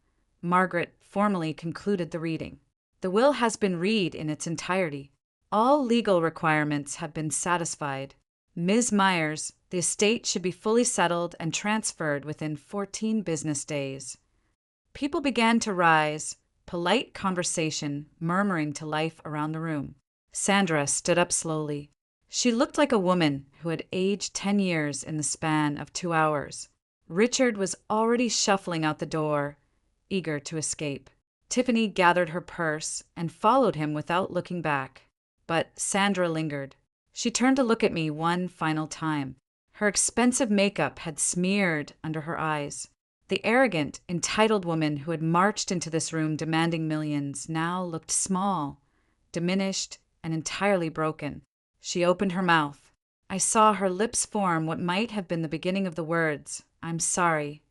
Speaker 1: Margaret formally concluded the reading. The will has been read in its entirety. All legal requirements have been satisfied. Ms. Myers, the estate should be fully settled and transferred within 14 business days. People began to rise, polite conversation murmuring to life around the room. Sandra stood up slowly. She looked like a woman who had aged 10 years in the span of 2 hours. Richard was already shuffling out the door, eager to escape. Tiffany gathered her purse and followed him without looking back. But Sandra lingered. She turned to look at me one final time. Her expensive makeup had smeared under her eyes. The arrogant, entitled woman who had marched into this room demanding millions now looked small, diminished, and entirely broken. She opened her mouth. I saw her lips form what might have been the beginning of the words, "I'm sorry."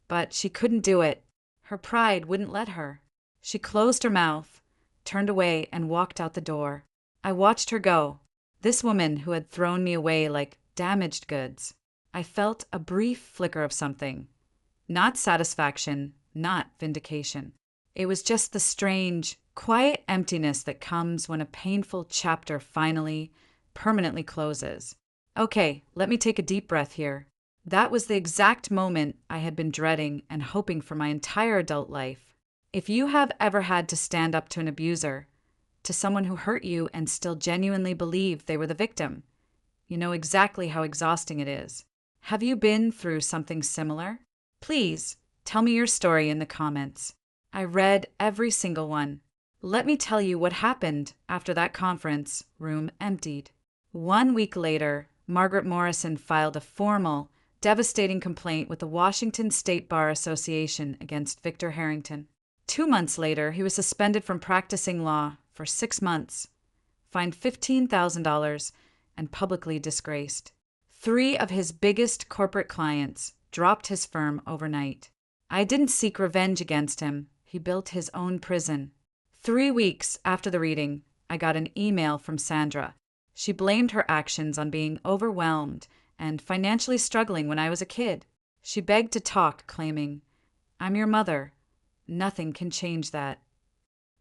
Speaker 1: But she couldn't do it. Her pride wouldn't let her. She closed her mouth, turned away, and walked out the door. I watched her go, this woman who had thrown me away like damaged goods. I felt a brief flicker of something. Not satisfaction, not vindication. It was just the strange, quiet emptiness that comes when a painful chapter finally, permanently closes. Okay, let me take a deep breath here. That was the exact moment I had been dreading and hoping for my entire adult life. If you have ever had to stand up to an abuser, to someone who hurt you and still genuinely believed they were the victim, you know exactly how exhausting it is. Have you been through something similar? Please, tell me your story in the comments. I read every single one. Let me tell you what happened after that conference room emptied. 1 week later, Margaret Morrison filed a formal, devastating complaint with the Washington State Bar Association against Victor Harrington. 2 months later, he was suspended from practicing law for 6 months, fined $15,000, and publicly disgraced. 3 of his biggest corporate clients dropped his firm overnight. I didn't seek revenge against him. He built his own prison. 3 weeks after the reading, I got an email from Sandra. She blamed her actions on being overwhelmed and financially struggling when I was a kid. She begged to talk, claiming, "I'm your mother. Nothing can change that."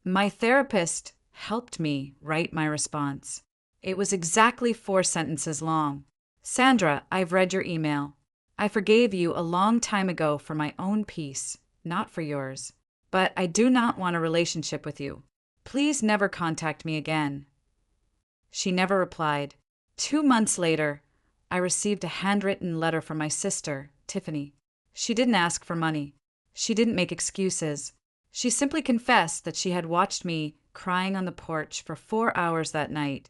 Speaker 1: My therapist helped me write my response. It was exactly 4 sentences long. "Sandra, I've read your email. I forgave you a long time ago for my own peace, not for yours. But I do not want a relationship with you. Please never contact me again." She never replied. 2 months later, I received a handwritten letter from my sister, Tiffany. She didn't ask for money. She didn't make excuses. She simply confessed that she had watched me crying on the porch for 4 hours that night,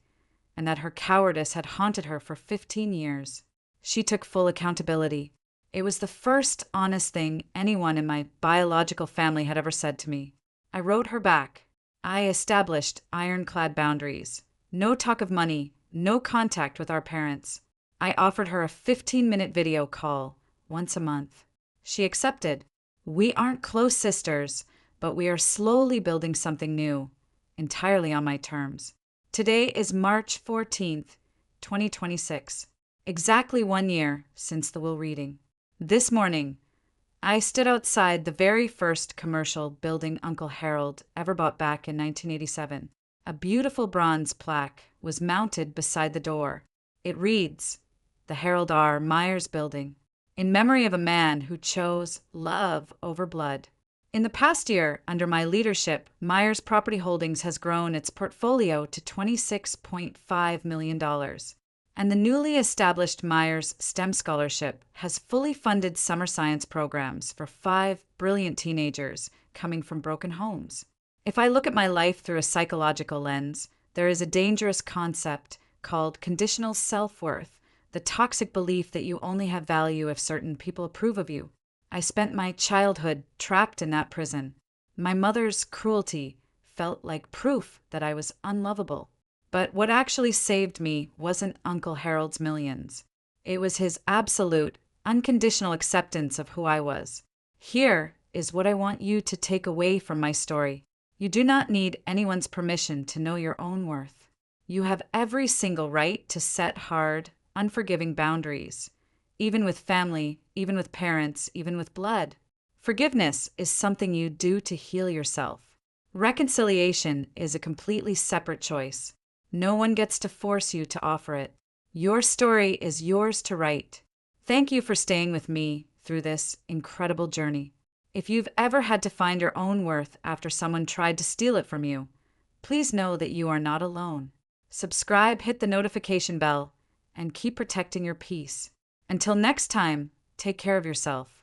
Speaker 1: and that her cowardice had haunted her for 15 years. She took full accountability. It was the first honest thing anyone in my biological family had ever said to me. I wrote her back. I established ironclad boundaries. No talk of money, no contact with our parents. I offered her a 15-minute video call once a month. She accepted. We aren't close sisters, but we are slowly building something new, entirely on my terms. Today is March 14th, 2026, exactly 1 year since the will reading. This morning, I stood outside the very first commercial building Uncle Harold ever bought back in 1987. A beautiful bronze plaque was mounted beside the door. It reads, "The Harold R. Myers Building, in memory of a man who chose love over blood." In the past year, under my leadership, Myers Property Holdings has grown its portfolio to $26.5 million. And the newly established Myers STEM Scholarship has fully funded summer science programs for 5 brilliant teenagers coming from broken homes. If I look at my life through a psychological lens, there is a dangerous concept called conditional self-worth, the toxic belief that you only have value if certain people approve of you. I spent my childhood trapped in that prison. My mother's cruelty felt like proof that I was unlovable. But what actually saved me wasn't Uncle Harold's millions. It was his absolute, unconditional acceptance of who I was. Here is what I want you to take away from my story. You do not need anyone's permission to know your own worth. You have every single right to set hard, unforgiving boundaries, even with family, even with parents, even with blood. Forgiveness is something you do to heal yourself. Reconciliation is a completely separate choice. No one gets to force you to offer it. Your story is yours to write. Thank you for staying with me through this incredible journey. If you've ever had to find your own worth after someone tried to steal it from you, please know that you are not alone. Subscribe, hit the notification bell, and keep protecting your peace. Until next time, take care of yourself.